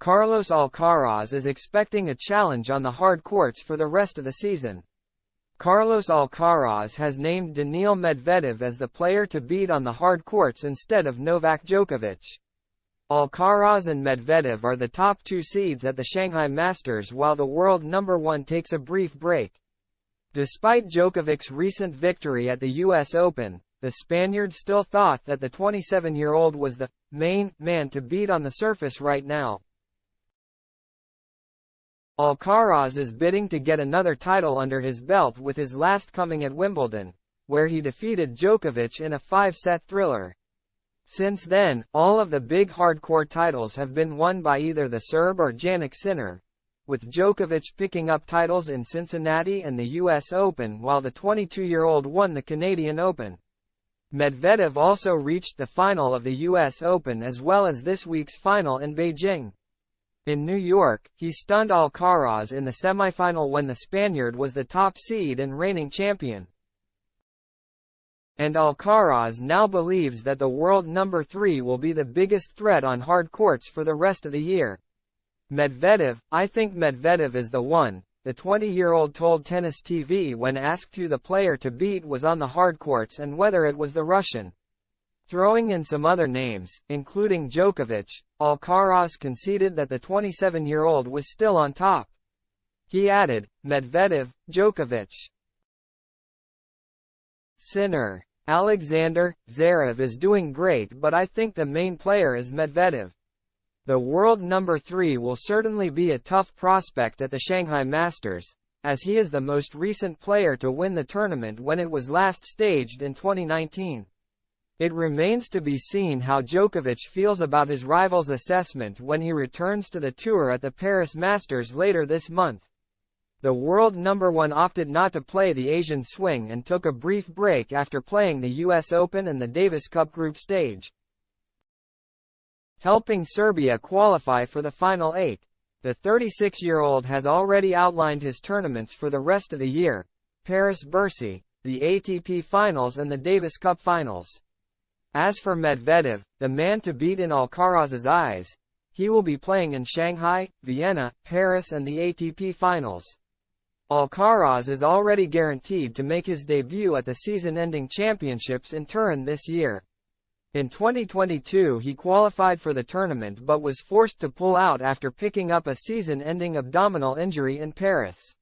Carlos Alcaraz is expecting a challenge on the hard courts for the rest of the season. Carlos Alcaraz has named Daniil Medvedev as the player to beat on the hard courts instead of Novak Djokovic. Alcaraz and Medvedev are the top two seeds at the Shanghai Masters while the world number one takes a brief break. Despite Djokovic's recent victory at the US Open, the Spaniard still thought that the 27-year-old was the main man to beat on the surface right now. Alcaraz is bidding to get another title under his belt, with his last coming at Wimbledon, where he defeated Djokovic in a 5-set thriller. Since then, all of the big hardcore titles have been won by either the Serb or Jannik Sinner, with Djokovic picking up titles in Cincinnati and the US Open while the 22-year-old won the Canadian Open. Medvedev also reached the final of the US Open as well as this week's final in Beijing. In New York, he stunned Alcaraz in the semifinal when the Spaniard was the top seed and reigning champion. And Alcaraz now believes that the world number 3 will be the biggest threat on hard courts for the rest of the year. Medvedev, I think Medvedev is the one, the 20-year-old told Tennis TV when asked who the player to beat was on the hard courts and whether it was the Russian. Throwing in some other names, including Djokovic, Alcaraz conceded that the 27-year-old was still on top. He added, Medvedev, Djokovic, Sinner, Alexander, Zverev is doing great, but I think the main player is Medvedev. The world number 3 will certainly be a tough prospect at the Shanghai Masters, as he is the most recent player to win the tournament when it was last staged in 2019. It remains to be seen how Djokovic feels about his rival's assessment when he returns to the tour at the Paris Masters later this month. The world number 1 opted not to play the Asian swing and took a brief break after playing the US Open and the Davis Cup group stage, helping Serbia qualify for the final 8. The 36-year-old has already outlined his tournaments for the rest of the year: Paris-Bercy, the ATP Finals and the Davis Cup Finals. As for Medvedev, the man to beat in Alcaraz's eyes, he will be playing in Shanghai, Vienna, Paris and the ATP Finals. Alcaraz is already guaranteed to make his debut at the season-ending championships in Turin this year. In 2022 he qualified for the tournament but was forced to pull out after picking up a season-ending abdominal injury in Paris.